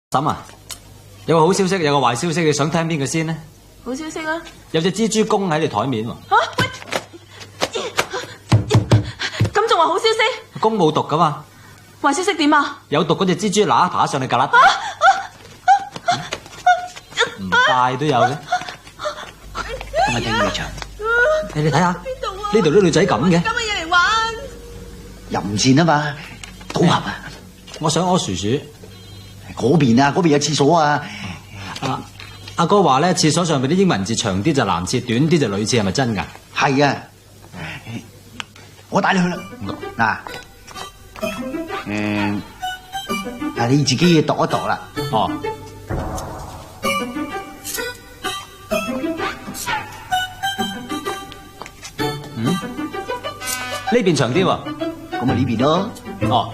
嬸啊，有個好消息，有個壞消息，你想聽邊個先呢？好消息啊！有隻蜘蛛公喺你台面喎。喂，咁仲話好消息？公冇毒噶嘛？壞消息點啊？有毒嗰隻蜘蛛嗱爬上你旮旯，唔快都有嘅。咁咪頂你場。你睇下，邊度啊？呢度啲女仔咁嘅。今日嘢嚟玩。淫賤啊嘛，賭俠啊！我想屙薯薯。嗰邊啊，嗰邊有廁所啊。阿哥話咧，廁所上邊啲英文字長啲就男廁，短啲就女廁，係咪真㗎？係啊，我帶你去啦。嗱，你自己度一度啦。哦。呢邊長啲喎。咁咪呢邊咯。哦。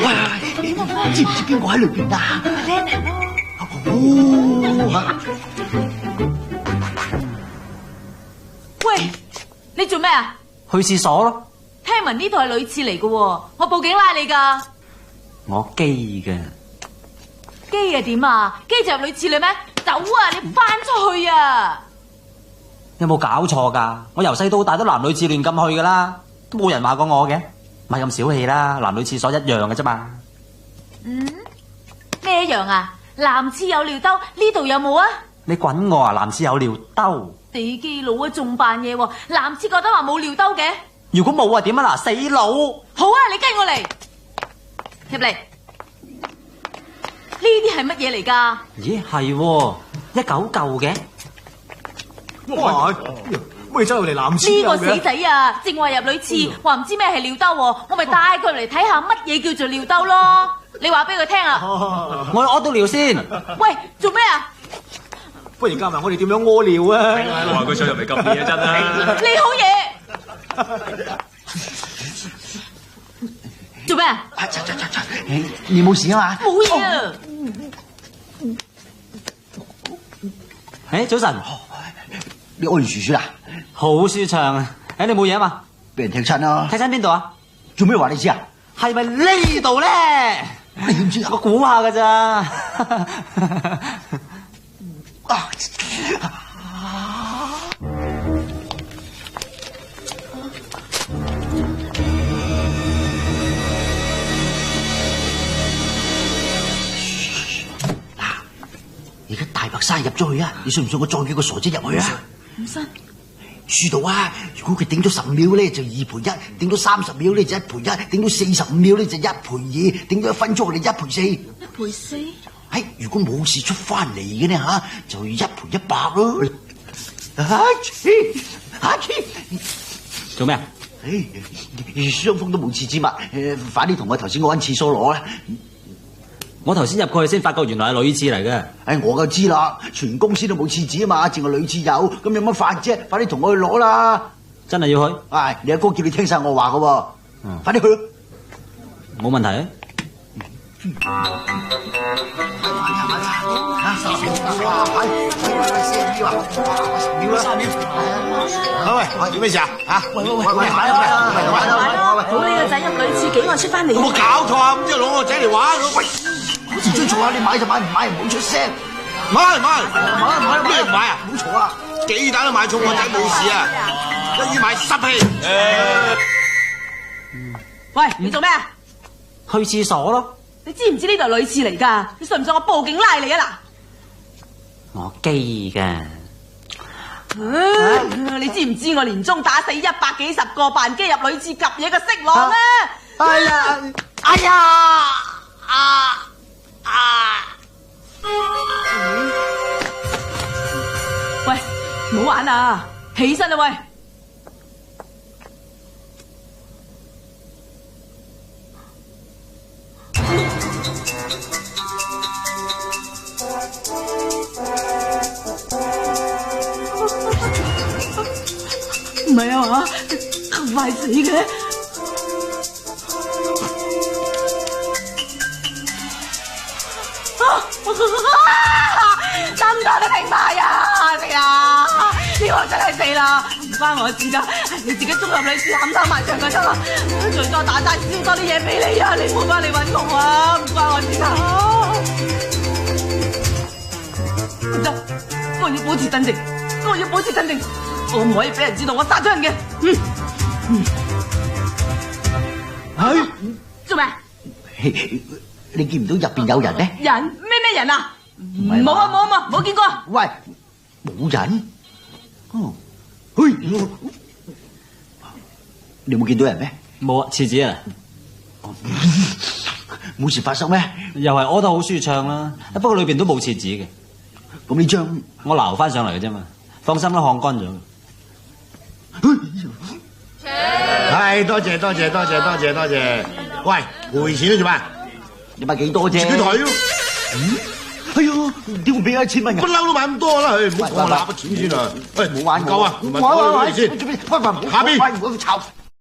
喂，知唔知邊個喺裏邊啊？喂，你做咩啊？去廁所咯。聽聞呢度係女廁嚟嘅喎，我報警拉你㗎。我基嘅。機係點啊？機就入女廁裏咩？走啊！你翻出去啊！有冇搞錯㗎？我由細到大都男女廁亂咁去㗎啦，都冇人話過我嘅。咪咁小氣啦，男女廁所一樣嘅啫嘛。咩一樣啊？男廁有尿兜，呢度有冇啊？你滾我啊！男廁有尿兜。地基佬啊，仲扮嘢喎！男廁覺得話冇尿兜嘅。如果冇啊點啊嗱，死佬！好啊，你跟我嚟入嚟。呢啲係乜嘢嚟㗎？咦係喎，一嚿嚿嘅。哇！乜走入嚟男廁呢個死仔啊，正話入女廁，話唔知咩係尿兜喎，我咪帶佢嚟睇下乜嘢叫做尿兜咯。你話俾佢聽啊！我屙到尿先。喂，做咩啊？不如教埋我哋點樣屙尿啊！話佢想入嚟咁嘢真係。你好嘢！做咩啊？你冇事啊嘛？冇嘢啊！誒早晨，你屙完薯薯啦？好舒暢啊！誒你冇嘢啊嘛？俾人踢親咯。踢親邊度啊？做咩話你知啊？係咪呢度咧？你點知啊？我估下㗎咋。而家大白鯊入咗去啊！你信唔信我再叫個傻仔入去啊？唔信。書到啊！如果佢頂咗10秒咧就2賠1，頂咗30秒咧就1賠1，頂到45秒咧就1賠2，頂咗1分鐘我哋1賠4。1賠4？如果冇事出翻嚟嘅呢吓，就1賠100咯。做咩啊？雙方都冇廁紙物，快啲同我頭先嗰間廁所攞啦。我頭先入過去先發覺原來係女廁嚟嘅。我就知啦，全公司都冇廁紙啊嘛，淨係女廁有，咁有乜法啫？快啲同我去攞啦！真係要去？你阿哥叫你聽晒我話噶喎，快啲去咯。冇問題啊。喂，做咩事啊？喂，好你個仔入女廁幾耐出翻嚟？有冇搞錯啊？咁即係攞我仔嚟玩？喂，好似追錯啊！你買就買，唔買唔好出聲。買咩唔買啊？唔好嘈啦！幾大都買錯，我仔冇事啊！一於買濕氣。喂，你做咩啊？去廁所咯。你知唔知呢度係女廁嚟㗎？你信唔信我報警拉你啊嗱？我基㗎。你知唔知我年中打死100幾10個扮機入女廁夾嘢嘅色狼啊？喂，唔好玩啊！起身啦喂！唔係啊嘛，咁快死嘅？得唔得？你停埋啊！死啦！呢個真係死啦！唔關我事㗎，你自己中入女廁冚頭埋牆就得啦。最多打齋燒多啲嘢俾你啊！你唔好翻嚟揾我啊！唔關我事㗎。唔得，我要保持鎮靜，我要保持鎮靜，我唔可以俾人知道我殺咗人嘅。做咩？你見唔到入邊有人咩？人咩人啊？冇啊冇啊冇，冇見過。喂，冇人？哦，嘿，你有冇見到人咩？冇啊，廁紙啊，冇事發生咩？又係屙得好舒暢啦。不過裏邊都冇廁紙嘅。咁呢張我撈翻上嚟嘅啫嘛，放心啦，烘乾咗。係，多謝。喂，賠錢都做咩？你買幾多啫？自己抬咯。哎呀，點會俾1000蚊㗎？不嬲都買咁多啦，唔好講我揦筆錢先啊！喂，冇玩唔夠啊，唔係玩先。下邊下邊我炒。